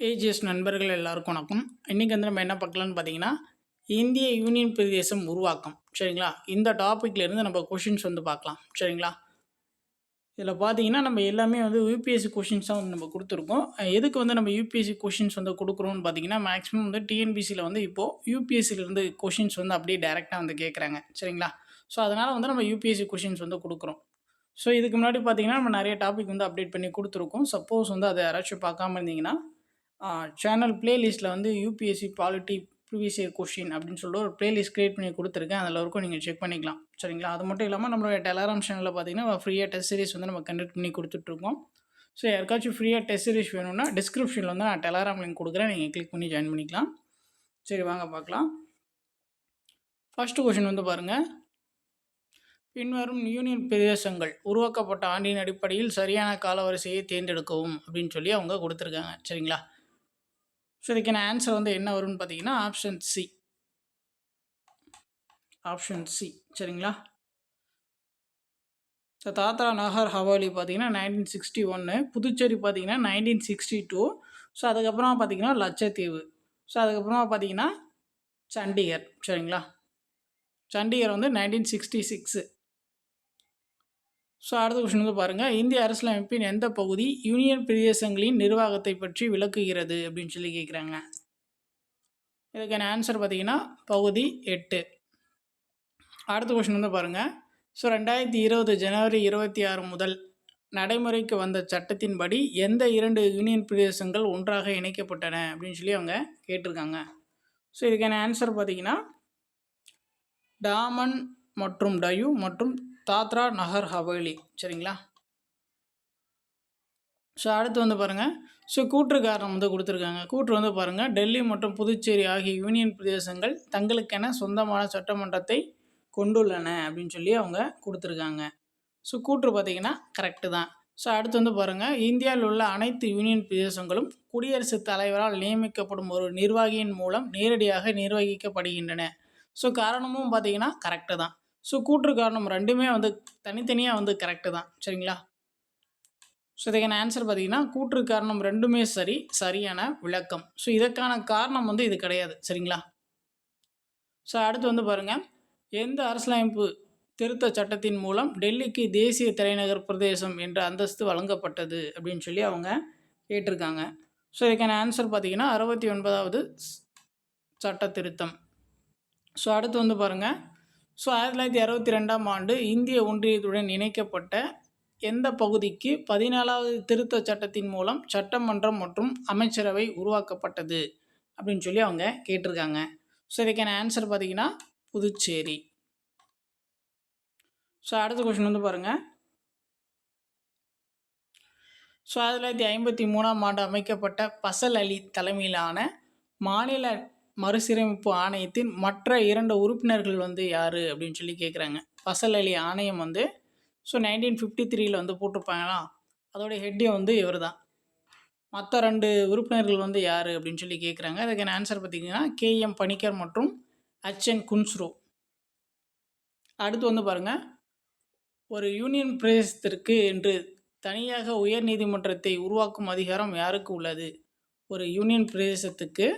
AGS நண்பர்கள் எல்லாருக்கும் வணக்கம். இன்றைக்கி வந்து நம்ம என்ன பார்க்கலான்னு பார்த்தீங்கன்னா, இந்திய யூனியன் பிரதேசம் உருவாக்கம் சரிங்களா? இந்த டாப்பிக்லேருந்து நம்ம கொஷின்ஸ் வந்து பார்க்கலாம் சரிங்களா? இதில் பார்த்தீங்கன்னா நம்ம எல்லாமே வந்து யூபிஎஸ்சி கொஷின்ஸ் தான் வந்து நம்ம கொடுத்துருக்கோம். எதுக்கு வந்து நம்ம யூபிஎஸ்சி கொஷின்ஸ் வந்து கொடுக்குறோம்னு பார்த்தீங்கன்னா, மேக்ஸிமம் வந்து டிஎன்பிசியில் வந்து இப்போது யூபிஎஸ்சிலேருந்து கொஷின்ஸ் வந்து அப்படியே டேரெக்டாக வந்து கேட்குறாங்க சரிங்களா? ஸோ அதனால் வந்து நம்ம யூபிஎஸ்சி கொஷின்ஸ் வந்து கொடுக்குறோம். ஸோ இதுக்கு முன்னாடி பார்த்தீங்கன்னா நம்ம நிறைய டாபிக் வந்து அப்டேட் பண்ணி கொடுத்துருக்கோம். சப்போஸ் வந்து அதை யாராச்சும் பார்க்காம இருந்தீங்கன்னா சேனல் பிளேலிஸ்ட்டில் வந்து UPSC polity previous year question அப்படின்னு சொல்லிட்டு ஒரு பிளேலிஸ்ட் க்ரியேட் பண்ணி கொடுத்துருக்கேன். அதில் வரைக்கும் நீங்கள் செக் பண்ணிக்கலாம் சரிங்களா? அது மட்டும் இல்லாமல் நம்மளோட டெலகிராம் சேனலில் பார்த்தீங்கன்னா ஃப்ரீயாக டெஸ்ட் சீரிஸ் வந்து நம்ம கண்டக்ட் பண்ணி கொடுத்துட்ருக்கோம். ஸோ யாருக்காச்சும் ஃப்ரீயாக டெஸ்ட் சீரிஸ் வேணும்னா டிஸ்கிரிப்ஷனில் வந்து நான் டெலகிராம் லிங்க் கொடுக்குறேன், நீங்கள் கிளிக் பண்ணி ஜாயின் பண்ணிக்கலாம். சரி வாங்க பார்க்கலாம். ஃபஸ்ட்டு கொஷின் வந்து பாருங்கள், பின்வரும் யூனியன் பிரதேசங்கள் உருவாக்கப்பட்ட ஆண்டின் அடிப்படையில் சரியான காலவரிசையை தேர்ந்தெடுக்கவும் அப்படின்னு சொல்லி அவங்க கொடுத்துருக்காங்க சரிங்களா? ஸோ இதுக்கான ஆன்சர் வந்து என்ன வரும்னு பார்த்தீங்கன்னா ஆப்ஷன் சி சரிங்களா? ஸோ தாத்ரா நாகர் ஹவாலி பார்த்தீங்கன்னா 1961, புதுச்சேரி பார்த்தீங்கன்னா 1962, ஸோ அதுக்கப்புறமா பார்த்தீங்கன்னா லட்சத்தீவு, ஸோ அதுக்கப்புறமா பார்த்தீங்கன்னா சண்டிகர் சரிங்களா? சண்டிகர் வந்து 1966. ஸோ அடுத்த கொஸ்டின் வந்து பாருங்கள், இந்திய அரசியலமைப்பின் எந்த பகுதி யூனியன் பிரதேசங்களின் நிர்வாகத்தை பற்றி விளக்குகிறது அப்படின்னு சொல்லி கேட்குறாங்க. இதுக்கான ஆன்சர் பார்த்தீங்கன்னா பகுதி 8. அடுத்த கொஸ்டின் வந்து பாருங்கள், ஸோ 2020 ஜனவரி 26 முதல் நடைமுறைக்கு வந்த சட்டத்தின்படி எந்த 2 யூனியன் பிரதேசங்கள் ஒன்றாக இணைக்கப்பட்டன அப்படின்னு சொல்லி அவங்க கேட்டிருக்காங்க. ஸோ இதுக்கான ஆன்சர் பார்த்தீங்கன்னா டாமன் மற்றும் டயூ மற்றும் தாத்ரா நகர் ஹவேலி சரிங்களா? ஸோ அடுத்து வந்து பாருங்கள், ஸோ கூற்று காரணம் வந்து கொடுத்துருக்காங்க. கூற்று வந்து பாருங்கள், டெல்லி மற்றும் புதுச்சேரி ஆகிய யூனியன் பிரதேசங்கள் தங்களுக்கென சொந்தமான சட்டமன்றத்தை கொண்டுள்ளன அப்படின்னு சொல்லி அவங்க கொடுத்துருக்காங்க. ஸோ கூற்று பார்த்திங்கன்னா கரெக்டு தான். ஸோ அடுத்து வந்து பாருங்கள், இந்தியாவில் உள்ள அனைத்து யூனியன் பிரதேசங்களும் குடியரசுத் தலைவரால் நியமிக்கப்படும் ஒரு நிர்வாகியின் மூலம் நேரடியாக நிர்வகிக்கப்படுகின்றன. ஸோ காரணமும் பார்த்திங்கன்னா கரெக்டு தான். ஸோ கூற்று காரணம் ரெண்டுமே வந்து தனித்தனியாக வந்து கரெக்டு தான் சரிங்களா? ஸோ இதுக்கான ஆன்சர் பார்த்திங்கன்னா கூற்று காரணம் ரெண்டுமே சரியான விளக்கம். ஸோ இதற்கான காரணம் வந்து இது கிடையாது சரிங்களா? ஸோ அடுத்து வந்து பாருங்கள், எந்த அரசியலமைப்பு திருத்த சட்டத்தின் மூலம் டெல்லிக்கு தேசிய தலைநகர் பிரதேசம் என்ற அந்தஸ்து வழங்கப்பட்டது அப்படின்னு சொல்லி அவங்க கேட்டிருக்காங்க. ஸோ இதுக்கான ஆன்சர் பார்த்திங்கன்னா 69வது சட்ட திருத்தம். ஸோ அடுத்து வந்து பாருங்கள், ஸோ 1962ஆம் ஆண்டு இந்திய ஒன்றியத்துடன் இணைக்கப்பட்ட எந்த பகுதிக்கு 14வது திருத்த சட்டத்தின் மூலம் சட்டமன்றம் மற்றும் அமைச்சரவை உருவாக்கப்பட்டது அப்படின்னு சொல்லி அவங்க கேட்டிருக்காங்க. ஸோ இதுக்கான ஆன்சர் பார்த்திங்கன்னா புதுச்சேரி. ஸோ அடுத்த கொஸ்டின் வந்து பாருங்கள், ஸோ 1953ஆம் ஆண்டு அமைக்கப்பட்ட பசல் அலி தலைமையிலான மாநில மறுசீரமைப்பு ஆணையத்தின் மற்ற 2 உறுப்பினர்கள் வந்து யார் அப்படின்னு சொல்லி கேட்குறாங்க. பசல் அலி ஆணையம் வந்து ஸோ 1953 வந்து போட்டிருப்பாங்களா, அதோடைய ஹெட்டே வந்து இவர் தான். மற்ற 2 உறுப்பினர்கள் வந்து யார் அப்படின்னு சொல்லி கேட்குறாங்க. அதுக்கான ஆன்சர் பார்த்திங்கன்னா KM பணிக்கர் மற்றும் HN குன்ஸ்ரோ. அடுத்து வந்து பாருங்கள், ஒரு யூனியன் பிரதேசத்திற்கு என்று தனியாக உயர் நீதிமன்றத்தை உருவாக்கும் அதிகாரம் யாருக்கு உள்ளது? ஒரு யூனியன் பிரதேசத்துக்கு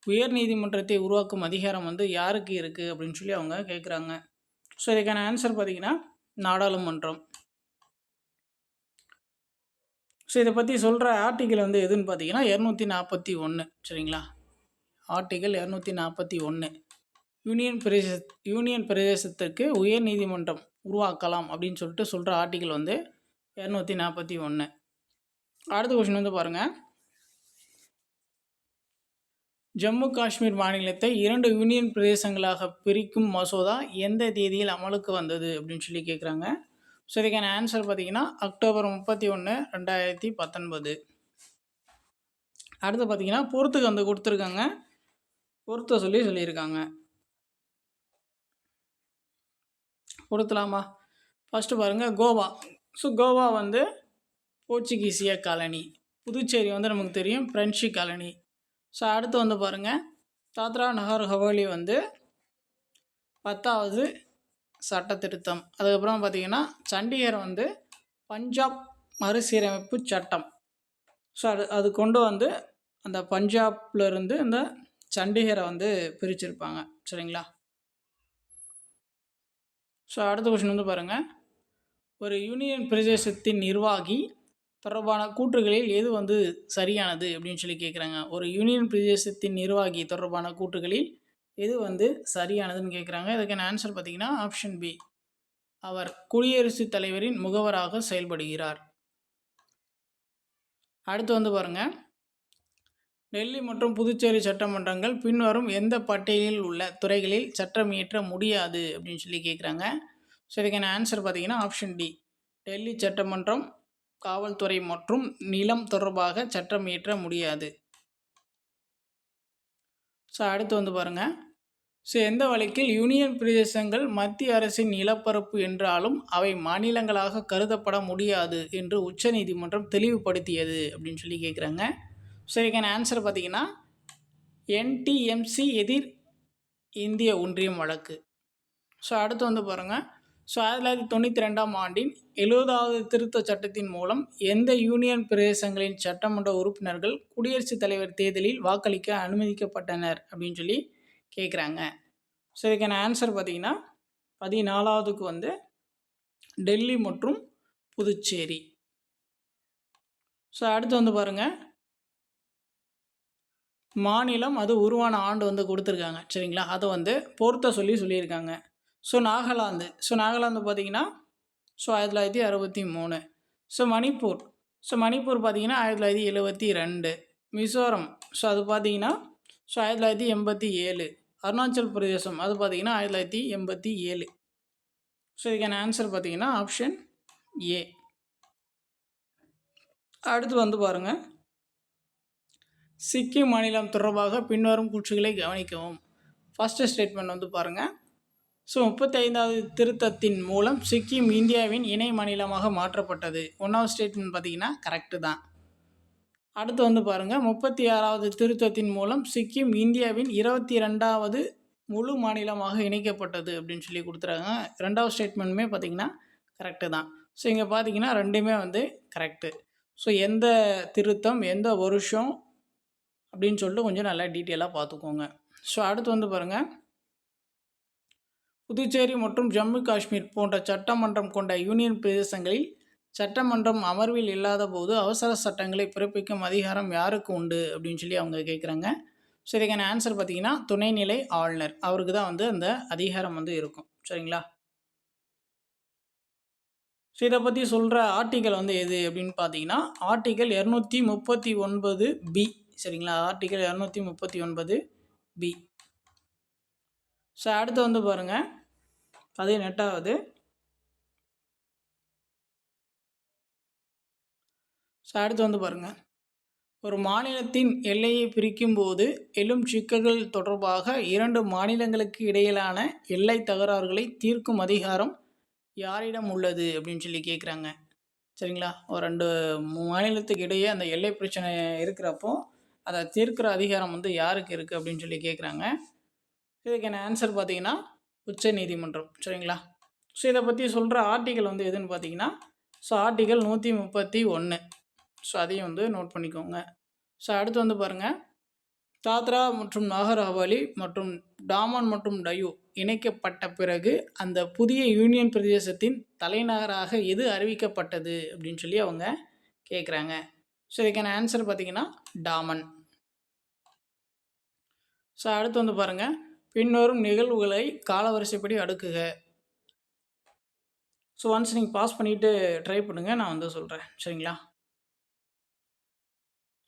உயர் நீதிமன்றத்தை உருவாக்கும் அதிகாரம் வந்து யாருக்கு இருக்குது அப்படின்னு சொல்லி அவங்க கேட்குறாங்க. ஸோ இதுக்கான ஆன்சர் பார்த்திங்கன்னா நாடாளுமன்றம். ஸோ இதை பற்றி சொல்கிற ஆர்டிக்கல் வந்து எதுன்னு பார்த்தீங்கன்னா 241 சரிங்களா? ஆர்டிக்கல் 241 யூனியன் பிரதேசத்திற்கு உயர் நீதிமன்றம் உருவாக்கலாம் அப்படின்னு சொல்லிட்டு சொல்கிற ஆர்டிக்கல் வந்து 241. அடுத்த கொஸ்டின் வந்து பாருங்கள், ஜம்மு காஷ்மீர் மாநிலத்தை 2 யூனியன் பிரதேசங்களாக பிரிக்கும் மசோதா எந்த தேதியில் அமலுக்கு வந்தது அப்படின்னு சொல்லி கேட்குறாங்க. ஸோ இதுக்கான ஆன்சர் பார்த்திங்கன்னா அக்டோபர் 31, 2019. அடுத்து பார்த்திங்கன்னா பொறுத்துக்கு வந்து கொடுத்துருக்காங்க, பொறுத்த சொல்லியிருக்காங்க. பொறுத்தலாமா? ஃபஸ்ட்டு பாருங்கள் கோவா. ஸோ கோவா வந்து போர்ச்சுகீசிய காலனி, புதுச்சேரி வந்து நமக்கு தெரியும் பிரெஞ்சு காலனி. ஸோ அடுத்து வந்து பாருங்கள், தாத்ரா நகர் ஹவேலி வந்து 10வது சட்ட திருத்தம். அதுக்கப்புறம் பார்த்திங்கன்னா சண்டிகர் வந்து பஞ்சாப் மறுசீரமைப்பு சட்டம். ஸோ அது கொண்டு வந்து அந்த பஞ்சாப்லேருந்து இந்த சண்டிகரை வந்து பிரிச்சிருப்பாங்க. சரிங்களா? ஸோ அடுத்த கொஸ்டின் வந்து பாருங்கள், ஒரு யூனியன் பிரதேசத்தின் நிர்வாகி தொடர்பான கூற்றுகளில் எது வந்து சரியானது அப்படின்னு சொல்லி கேட்குறாங்க. ஒரு யூனியன் பிரதேசத்தின் நிர்வாகி தொடர்பான கூற்றுகளில் எது வந்து சரியானதுன்னு கேட்குறாங்க. இதுக்கான ஆன்சர் பார்த்திங்கன்னா ஆப்ஷன் பி, அவர் குடியரசுத் தலைவரின் முகவராக செயல்படுகிறார். அடுத்து வந்து பாருங்கள், டெல்லி மற்றும் புதுச்சேரி சட்டமன்றங்கள் பின்வரும் எந்த பட்டியலில் உள்ள துறைகளில் சட்டம் இயற்ற முடியாது அப்படின்னு சொல்லி கேட்குறாங்க. ஸோ இதுக்கான ஆன்சர் பார்த்திங்கன்னா ஆப்ஷன் டி, டெல்லி சட்டமன்றம் காவல்துறை மற்றும் நிலம் தொடர்பாக சட்டம் இயற்ற முடியாது. ஸோ அடுத்து வந்து பாருங்கள், ஸோ எந்த வழக்கில் யூனியன் பிரதேசங்கள் மத்திய அரசின் நிலப்பரப்பு என்றாலும் அவை மாநிலங்களாக கருதப்பட முடியாது என்று உச்சநீதிமன்றம் தெளிவுபடுத்தியது அப்படின்னு சொல்லி கேட்குறாங்க. ஸோ இதுக்கான ஆன்சர் பார்த்திங்கன்னா என்டிஎம்சி எதிர் இந்திய ஒன்றியம் வழக்கு. ஸோ அடுத்து வந்து பாருங்கள், ஸோ 1992ஆம் ஆண்டின் 70வது திருத்த சட்டத்தின் மூலம் எந்த யூனியன் பிரதேசங்களின் சட்டமன்ற உறுப்பினர்கள் குடியரசுத் தலைவர் தேர்தலில் வாக்களிக்க அனுமதிக்கப்பட்டனர் அப்படின்னு சொல்லி கேட்குறாங்க. ஸோ இதுக்கான ஆன்சர் பார்த்திங்கன்னா 14வதுக்கு வந்து டெல்லி மற்றும் புதுச்சேரி. ஸோ அடுத்து வந்து பாருங்கள், மாநிலம் அது உருவான ஆண்டு வந்து கொடுத்துருக்காங்க. சரிங்களா? அதை வந்து பொறுத்த சொல்லியிருக்காங்க. ஸோ நாகாலாந்து பார்த்திங்கன்னா 1963. மணிப்பூர் பார்த்திங்கன்னா 1972. மிசோரம் அது பார்த்திங்கன்னா 1987. அருணாச்சல் பிரதேசம் அது பார்த்திங்கன்னா 1987. ஸோ இதுக்கான ஆன்சர் பார்த்திங்கன்னா ஆப்ஷன் ஏ. அடுத்து வந்து பாருங்கள், சிக்கிம் மாநிலம் தொடர்பாக பின்வரும் கூற்றுகளை கவனிக்கவும். ஃபஸ்ட்டு ஸ்டேட்மெண்ட் வந்து பாருங்கள், 35வது திருத்தத்தின் மூலம் சிக்கிம் இந்தியாவின் இணை மாநிலமாக மாற்றப்பட்டது. 1வது ஸ்டேட்மெண்ட் பார்த்திங்கன்னா கரெக்டு தான். அடுத்து வந்து பாருங்கள், 36வது திருத்தத்தின் மூலம் சிக்கிம் இந்தியாவின் 22வது முழு மாநிலமாக இணைக்கப்பட்டது அப்படின்னு சொல்லி கொடுத்துறாங்க. 2வது ஸ்டேட்மெண்ட்டுமே பார்த்திங்கன்னா கரெக்டு தான். ஸோ இங்கே பார்த்திங்கன்னா ரெண்டுமே வந்து கரெக்டு. ஸோ எந்த திருத்தம் எந்த வருஷம் அப்படின்னு சொல்லிட்டு கொஞ்சம் நல்லா டீட்டெயிலாக பார்த்துக்கோங்க. ஸோ அடுத்து வந்து பாருங்கள், புதுச்சேரி மற்றும் ஜம்மு காஷ்மீர் போன்ற சட்டமன்றம் கொண்ட யூனியன் பிரதேசங்களில் சட்டமன்றம் அமர்வில் இல்லாத போது அவசர சட்டங்களை பிறப்பிக்கும் அதிகாரம் யாருக்கு உண்டு அப்படின்னு சொல்லி அவங்க கேட்குறாங்க. ஸோ இதுக்கான ஆன்சர் பார்த்திங்கன்னா துணைநிலை ஆளுநர், அவருக்கு தான் வந்து அந்த அதிகாரம் வந்து இருக்கும். சரிங்களா? ஸோ இதை பற்றி சொல்கிற ஆர்டிக்கல் வந்து எது அப்படின்னு பார்த்தீங்கன்னா ஆர்டிக்கல் 239B. சரிங்களா? Article 239B. ஸோ அடுத்து வந்து பாருங்கள், 18வது. ஸோ அடுத்து வந்து பாருங்கள், ஒரு மாநிலத்தின் எல்லையை பிரிக்கும் போது எழும் சிக்கல்கள் தொடர்பாக 2 மாநிலங்களுக்கு இடையிலான எல்லை தகராறுகளை தீர்க்கும் அதிகாரம் யாரிடம் உள்ளது அப்படின்னு சொல்லி கேட்குறாங்க. சரிங்களா? ஒரு 2 மாநிலத்துக்கு இடையே அந்த எல்லை பிரச்சனை இருக்கிறப்போ அதை தீர்க்கிற அதிகாரம் வந்து யாருக்கு இருக்குது அப்படின்னு சொல்லி கேட்குறாங்க. இதுக்கான ஆன்சர் பார்த்திங்கன்னா உச்ச நீதிமன்றம். சரிங்களா? ஸோ இதை பற்றி சொல்கிற ஆர்டிக்கல் வந்து எதுன்னு பார்த்தீங்கன்னா ஆர்டிக்கல் 131. ஸோ அதையும் வந்து நோட் பண்ணிக்கோங்க. ஸோ அடுத்து வந்து பாருங்கள், தாத்ரா மற்றும் நாகர் ஹவேலி மற்றும் டாமன் மற்றும் டையூ இணைக்கப்பட்ட பிறகு அந்த புதிய யூனியன் பிரதேசத்தின் தலைநகராக எது அறிவிக்கப்பட்டது அப்படின்னு சொல்லி அவங்க கேட்குறாங்க. ஸோ இதுக்கான ஆன்சர் பார்த்திங்கன்னா டாமன். ஸோ அடுத்து வந்து பாருங்கள், பின்வரும் நிகழ்வுகளை காலவரிசைப்படி அடுக்குக. ஸோ ஒன்ஸ் நீங்கள் பாஸ் பண்ணிவிட்டு ட்ரை பண்ணுங்கள், நான் வந்து சொல்கிறேன். சரிங்களா?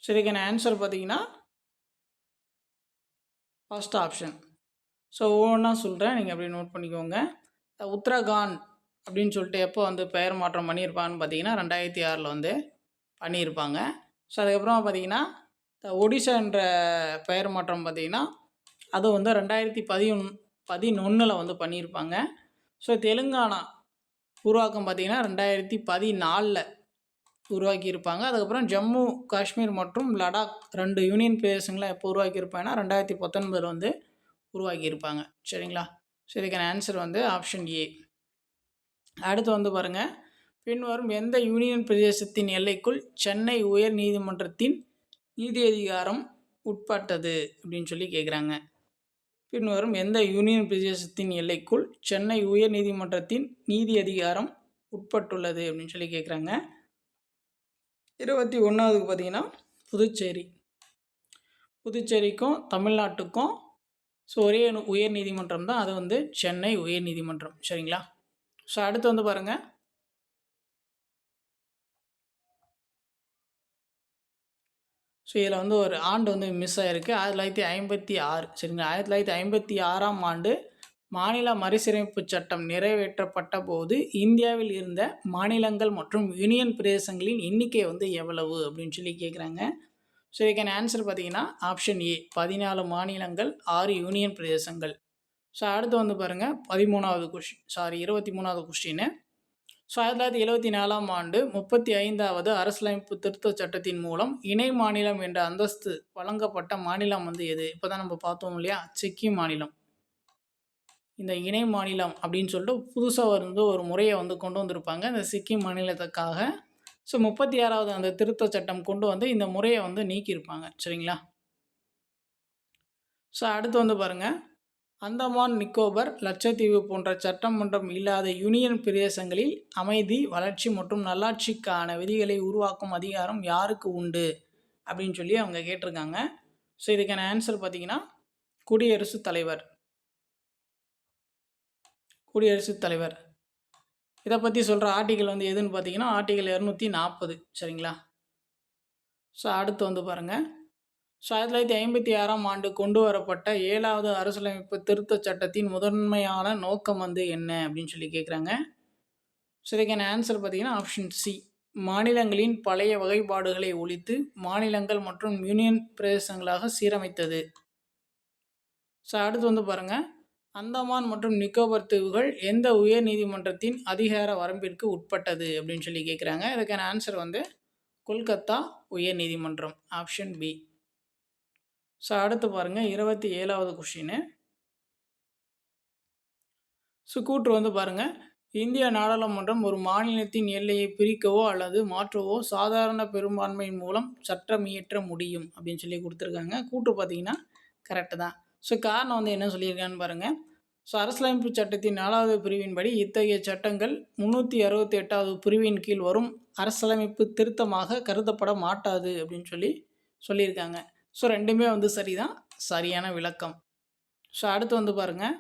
ஸோ இதுக்கான ஆன்சர் பார்த்திங்கன்னா ஃபர்ஸ்ட் ஆப்ஷன். ஸோ ஒவ்வொன்றா சொல்கிறேன், நீங்கள் அப்படியே நோட் பண்ணிக்கோங்க. உத்தரகாண்ட் அப்படின்னு சொல்லிட்டு எப்போ வந்து பெயர் மாற்றம் பண்ணியிருப்பாங்கன்னு பார்த்தீங்கன்னா 2006 வந்து பண்ணியிருப்பாங்க. ஸோ அதுக்கப்புறமா பார்த்தீங்கன்னா ஒடிசா என்ற பெயர் மாற்றம் பார்த்திங்கன்னா அது வந்து 2011 வந்து பண்ணியிருப்பாங்க. ஸோ தெலுங்கானா உருவாக்கம் பார்த்திங்கன்னா 2014 உருவாக்கியிருப்பாங்க. அதுக்கப்புறம் ஜம்மு காஷ்மீர் மற்றும் லடாக் 2 யூனியன் பிரதேசங்களை எப்போ உருவாக்கியிருப்பாங்கன்னா 2019 வந்து உருவாக்கியிருப்பாங்க. சரிங்களா? ஸோ இதுக்கான ஆன்சர் வந்து ஆப்ஷன் ஏ. அடுத்து வந்து பாருங்கள், பின்வரும் எந்த யூனியன் பிரதேசத்தின் எல்லைக்குள் சென்னை உயர் நீதிமன்றத்தின் நீதி அதிகாரம் உட்பட்டது அப்படின்னு சொல்லி கேட்குறாங்க. பின்வரும் எந்த யூனியன் பிரதேசத்தின் எல்லைக்குள் சென்னை உயர் நீதிமன்றத்தின் நீதி அதிகாரம் உட்பட்டுள்ளது அப்படின்னு சொல்லி கேட்குறாங்க. 21வது பார்த்தீங்கன்னா புதுச்சேரி. புதுச்சேரிக்கும் தமிழ்நாட்டுக்கும் ஒரே உயர் நீதிமன்றம் தான், அது வந்து சென்னை உயர் நீதிமன்றம். சரிங்களா? ஸோ அடுத்து வந்து பாருங்கள், ஸோ இதில் வந்து ஒரு ஆண்டு வந்து மிஸ் ஆகிருக்கு, 1956. சரிங்களா? 1956ஆம் ஆண்டு மாநில மறுசீரமைப்பு சட்டம் நிறைவேற்றப்பட்ட போது இந்தியாவில் இருந்த மாநிலங்கள் மற்றும் யூனியன் பிரதேசங்களின் எண்ணிக்கை வந்து எவ்வளவு அப்படின்னு சொல்லி கேட்குறாங்க. ஸோ இதுக்கான ஆன்சர் பார்த்தீங்கன்னா ஆப்ஷன் ஏ, 14 மாநிலங்கள் 6 யூனியன் பிரதேசங்கள். ஸோ அடுத்து வந்து பாருங்கள் 23வது கொஸ்டின். ஸோ 1974ஆம் ஆண்டு 35வது அரசியலமைப்பு திருத்த சட்டத்தின் மூலம் இணை மாநிலம் என்ற அந்தஸ்து வழங்கப்பட்ட மாநிலம் வந்து எது? இப்போ தான் நம்ம பார்த்தோம் இல்லையா, சிக்கிம் மாநிலம். இந்த இணை மாநிலம் அப்படின்னு சொல்லிட்டு புதுசாக வந்து ஒரு முறையை வந்து கொண்டு வந்திருப்பாங்க இந்த சிக்கிம் மாநிலத்துக்காக. ஸோ 36வது அந்த திருத்த சட்டம் கொண்டு வந்து இந்த முறையை வந்து நீக்கியிருப்பாங்க. சரிங்களா? ஸோ அடுத்து வந்து பாருங்கள், அந்தமான் நிக்கோபர் லட்சத்தீவு போன்ற சட்டமன்றம் இல்லாத யூனியன் பிரதேசங்களில் அமைதி, வளர்ச்சி மற்றும் நல்லாட்சிக்கான விதிகளை உருவாக்கும் அதிகாரம் யாருக்கு உண்டு அப்படின்னு சொல்லி அவங்க கேட்டிருக்காங்க. ஸோ இதுக்கான ஆன்சர் பார்த்தீங்கன்னா குடியரசுத் தலைவர். குடியரசுத் தலைவர். இதை பற்றி சொல்கிற ஆர்டிக்கல் வந்து எதுன்னு பார்த்தீங்கன்னா ஆர்டிக்கல் 240. சரிங்களா? ஸோ அடுத்து வந்து பாருங்கள், ஸோ 1956ஆம் ஆண்டு கொண்டு வரப்பட்ட 7வது அரசியலமைப்பு திருத்த சட்டத்தின் முதன்மையான நோக்கம் வந்து என்ன அப்படின்னு சொல்லி கேட்குறாங்க. ஸோ இதுக்கான ஆன்சர் பார்த்தீங்கன்னா ஆப்ஷன் சி, மாநிலங்களின் பழைய வகைப்பாடுகளை ஒழித்து மாநிலங்கள் மற்றும் யூனியன் பிரதேசங்களாக சீரமைத்தது. ஸோ அடுத்து வந்து பாருங்கள், அந்தமான் மற்றும் நிக்கோபர் தீவுகள் எந்த உயர் நீதிமன்றத்தின் அதிகார வரம்பிற்கு உட்பட்டது அப்படின்னு சொல்லி கேட்குறாங்க. இதுக்கான ஆன்சர் வந்து கொல்கத்தா உயர் நீதிமன்றம், ஆப்ஷன் பி. ஸோ அடுத்து பாருங்கள் 27வது கொஸ்டின். ஸோ கூற்று வந்து பாருங்கள், இந்திய நாடாளுமன்றம் ஒரு மாநிலத்தின் எல்லையை பிரிக்கவோ அல்லது மாற்றவோ சாதாரண பெரும்பான்மையின் மூலம் சட்டம் இயற்ற முடியும் அப்படின்னு சொல்லி கொடுத்துருக்காங்க. கூற்று பார்த்தீங்கன்னா கரெக்டு தான். ஸோ காரணம் வந்து என்ன சொல்லியிருக்கான்னு பாருங்கள். ஸோ அரசியலமைப்பு சட்டத்தின் 4வது பிரிவின்படி இத்தகைய சட்டங்கள் 368வது பிரிவின் கீழ் வரும் அரசியலமைப்பு திருத்தமாக கருதப்பட மாட்டாது அப்படின்னு சொல்லியிருக்காங்க. ஸோ ரெண்டுமே வந்து சரிதான், சரியான விளக்கம். ஸோ அடுத்து வந்து பாருங்கள்,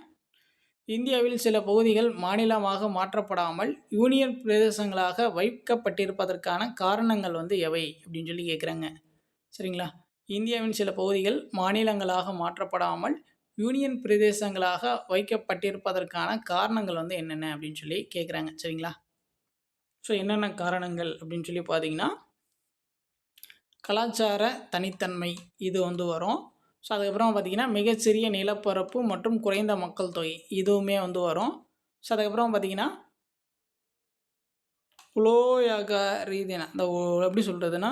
இந்தியாவில் சில பகுதிகள் மாநிலமாக மாற்றப்படாமல் யூனியன் பிரதேசங்களாக வைக்கப்பட்டிருப்பதற்கான காரணங்கள் வந்து எவை அப்படின்னு சொல்லி கேட்குறாங்க. சரிங்களா? இந்தியாவின் சில பகுதிகள் மாநிலங்களாக மாற்றப்படாமல் யூனியன் பிரதேசங்களாக வைக்கப்பட்டிருப்பதற்கான காரணங்கள் வந்து என்னென்ன அப்படின்னு சொல்லி கேட்குறாங்க. சரிங்களா? ஸோ என்னென்ன காரணங்கள் அப்படின்னு சொல்லி பார்த்தீங்கன்னா கலாச்சார தனித்தன்மை இது வந்து வரும். ஸோ அதுக்கப்புறம் பார்த்திங்கன்னா மிகச்சிறிய நிலப்பரப்பு மற்றும் குறைந்த மக்கள் தொகை இதுவுமே வந்து வரும். ஸோ அதுக்கப்புறம் பார்த்திங்கன்னா உலோயக ரீதியான அந்த எப்படி சொல்கிறதுனா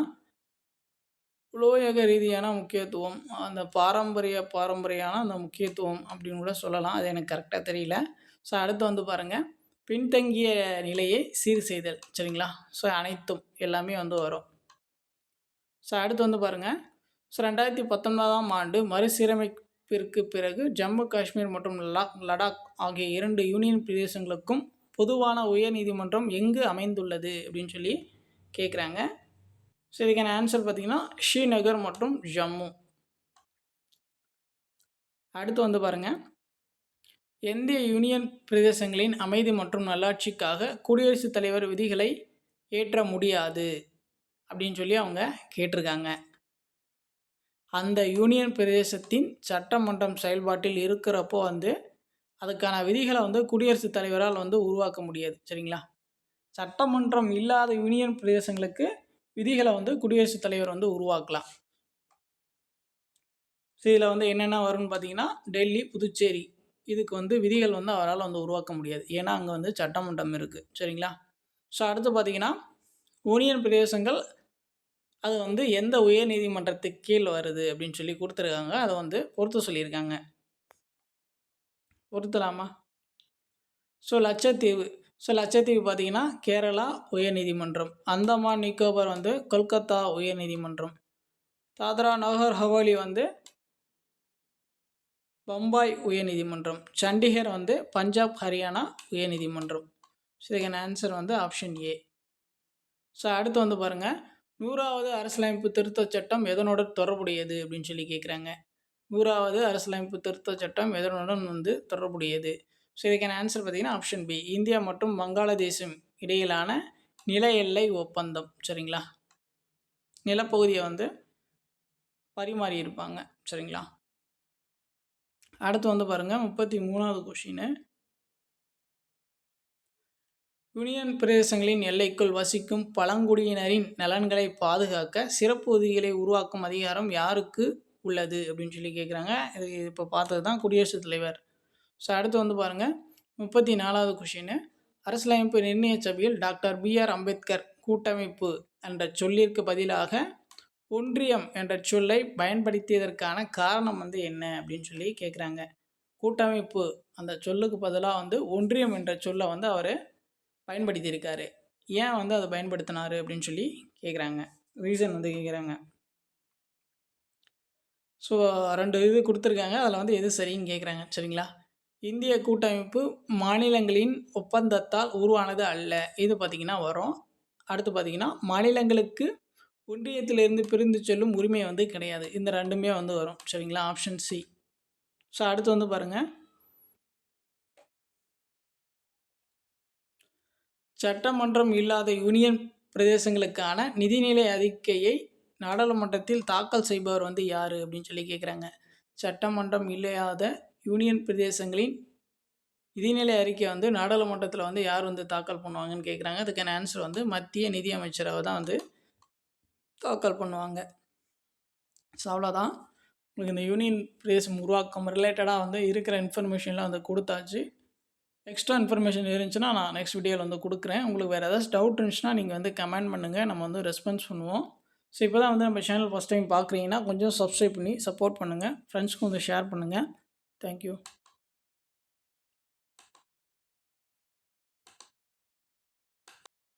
உலோயக ரீதியான முக்கியத்துவம், அந்த பாரம்பரியான அந்த முக்கியத்துவம் அப்படின்னு கூட சொல்லலாம். அது எனக்கு கரெக்டாக தெரியல. ஸோ அடுத்து வந்து பாருங்கள், பின்தங்கிய நிலையை சீர் செய்தல். சரிங்களா? ஸோ அனைத்தும் எல்லாமே வந்து வரும். ஸோ அடுத்து வந்து பாருங்கள், ஸோ 2019ஆம் ஆண்டு மறுசீரமைப்பிற்கு பிறகு ஜம்மு காஷ்மீர் மற்றும் லடாக் ஆகிய 2 யூனியன் பிரதேசங்களுக்கும் பொதுவான உயர் நீதிமன்றம் எங்கு அமைந்துள்ளது அப்படின்னு சொல்லி கேட்குறாங்க. ஸோ இதுக்கான ஆன்சர் பார்த்திங்கன்னா ஸ்ரீநகர் மற்றும் ஜம்மு. அடுத்து வந்து பாருங்கள், எந்த யூனியன் பிரதேசங்களின் அமைதி மற்றும் நல்லாட்சிக்காக குடியரசுத் தலைவர் விதிகளை ஏற்ற முடியாது அப்படின்னு சொல்லி அவங்க கேட்டிருக்காங்க. அந்த யூனியன் பிரதேசத்தின் சட்டமன்றம் செயல்பாட்டில் இருக்கிறப்போ வந்து அதுக்கான விதிகளை வந்து குடியரசுத் தலைவரால் வந்து உருவாக்க முடியாது. சரிங்களா? சட்டமன்றம் இல்லாத யூனியன் பிரதேசங்களுக்கு விதிகளை வந்து குடியரசுத் தலைவர் வந்து உருவாக்கலாம். ஸோ இதில் வந்து என்னென்ன வரும்னு பார்த்தீங்கன்னா டெல்லி, புதுச்சேரி இதுக்கு வந்து விதிகள் வந்து அவரால் வந்து உருவாக்க முடியாது. ஏன்னா அங்கே வந்து சட்டமன்றம் இருக்குது. சரிங்களா? ஸோ அடுத்து பார்த்திங்கன்னா யூனியன் பிரதேசங்கள் அது வந்து எந்த உயர் நீதிமன்றத்துக்கு கீழ் வருது அப்படின்னு சொல்லி கொடுத்துருக்காங்க. அதை வந்து பொறுத்து சொல்லியிருக்காங்க. பொறுத்தலாமா? ஸோ லட்சத்தீவு பார்த்திங்கன்னா கேரளா உயர் நீதிமன்றம். அந்தமான் நிக்கோபர் வந்து கொல்கத்தா உயர் நீதிமன்றம். தாத்ரா நகர் ஹவேலி வந்து பம்பாய் உயர்நீதிமன்றம். சண்டிகர் வந்து பஞ்சாப் ஹரியானா உயர்நீதிமன்றம். ஸோ இதுக்கான ஆன்சர் வந்து ஆப்ஷன் ஏ. ஸோ அடுத்து வந்து பாருங்கள், 100வது அரசியலமைப்பு திருத்தச் சட்டம் எதனோட தொடர்புடையது அப்படின்னு சொல்லி கேட்குறாங்க. 100வது அரசியலமைப்பு திருத்தச் சட்டம் எதனுடன் வந்து தொடர்புடையது? ஸோ இதுக்கான ஆன்சர் பார்த்தீங்கன்னா ஆப்ஷன் பி, இந்தியா மற்றும் வங்காளதேசம் இடையிலான நில எல்லை ஒப்பந்தம். சரிங்களா, நிலப்பகுதியை வந்து பரிமாறி இருப்பாங்க. சரிங்களா. அடுத்து வந்து பாருங்கள், 33வது கொஷின். யூனியன் பிரதேசங்களின் எல்லைக்குள் வசிக்கும் பழங்குடியினரின் நலன்களை பாதுகாக்க சிறப்பு ஒதுக்கீடுகளை உருவாக்கும் அதிகாரம் யாருக்கு உள்ளது அப்படின்னு சொல்லி கேட்குறாங்க. இது இப்போ பார்த்தது தான் குடியரசுத் தலைவர். ஸோ அடுத்து வந்து பாருங்கள், 34வது கொஷின். அரசியலமைப்பு நிர்ணய சபையில் டாக்டர் BR அம்பேத்கர் கூட்டமைப்பு என்ற சொல்லிற்கு பதிலாக ஒன்றியம் என்ற சொல்லை பயன்படுத்தியதற்கான காரணம் வந்து என்ன அப்படின்னு சொல்லி கேட்குறாங்க. கூட்டமைப்பு அந்த சொல்லுக்கு பதிலாக வந்து ஒன்றியம் என்ற சொல்லை வந்து அவர் பயன்படுத்தியிருக்காரு. ஏன் வந்து அதை பயன்படுத்தினார் அப்படின்னு சொல்லி கேட்குறாங்க. ரீசன் வந்து கேட்குறாங்க. ஸோ 2 இது கொடுத்துருக்காங்க, அதில் வந்து எது சரின்னு கேட்குறாங்க. சரிங்களா. இந்திய கூட்டமைப்பு மாநிலங்களின் ஒப்பந்தத்தால் உருவானது அல்ல. இது பார்த்திங்கன்னா வரும். அடுத்து பார்த்திங்கன்னா மாநிலங்களுக்கு ஒன்றியத்திலிருந்து பிரிந்து செல்லும் உரிமை வந்து கிடையாது. இந்த 2மே வந்து வரும். சரிங்களா, ஆப்ஷன் சி. ஸோ அடுத்து வந்து பாருங்கள், சட்டமன்றம் இல்லாத யூனியன் பிரதேசங்களுக்கான நிதிநிலை அறிக்கையை நாடாளுமன்றத்தில் தாக்கல் செய்பவர் வந்து யார் அப்படின்னு சொல்லி கேட்குறாங்க. சட்டமன்றம் இல்லாத யூனியன் பிரதேசங்களின் நிதிநிலை அறிக்கை வந்து நாடாளுமன்றத்தில் வந்து யார் வந்து தாக்கல் பண்ணுவாங்கன்னு கேட்குறாங்க. அதுக்கான ஆன்சர் வந்து மத்திய நிதி அமைச்சராக தான் வந்து தாக்கல் பண்ணுவாங்க. ஸோ அவ்வளோதான். உங்களுக்கு இந்த யூனியன் பிரதேசம் உருவாக்கம் ரிலேட்டடாக வந்து இருக்கிற இன்ஃபர்மேஷன்லாம் வந்து கொடுத்தாச்சு. எக்ஸ்ட்ரா இன்ஃபர்மேஷன் இருந்துச்சுன்னா நான் நெக்ஸ்ட் வீடியோவில் வந்து கொடுக்குறேன். உங்களுக்கு வேறு ஏதாச்சும் டவுட் இருந்துச்சுன்னா நீங்கள் வந்து கமெண்ட் பண்ணுங்கள், நம்ம வந்து ரெஸ்பான்ஸ் பண்ணுவோம். ஸோ இப்போ தான் வந்து நம்ம சேனல் ஃபஸ்ட் டைம் பார்க்குறீங்கன்னா கொஞ்சம் சப்ஸ்கிரைப் பண்ணி சப்போர்ட் பண்ணுங்கள். ஃப்ரெண்ட்ஸ்க்கு வந்து ஷேர் பண்ணுங்கள். தேங்க்யூ.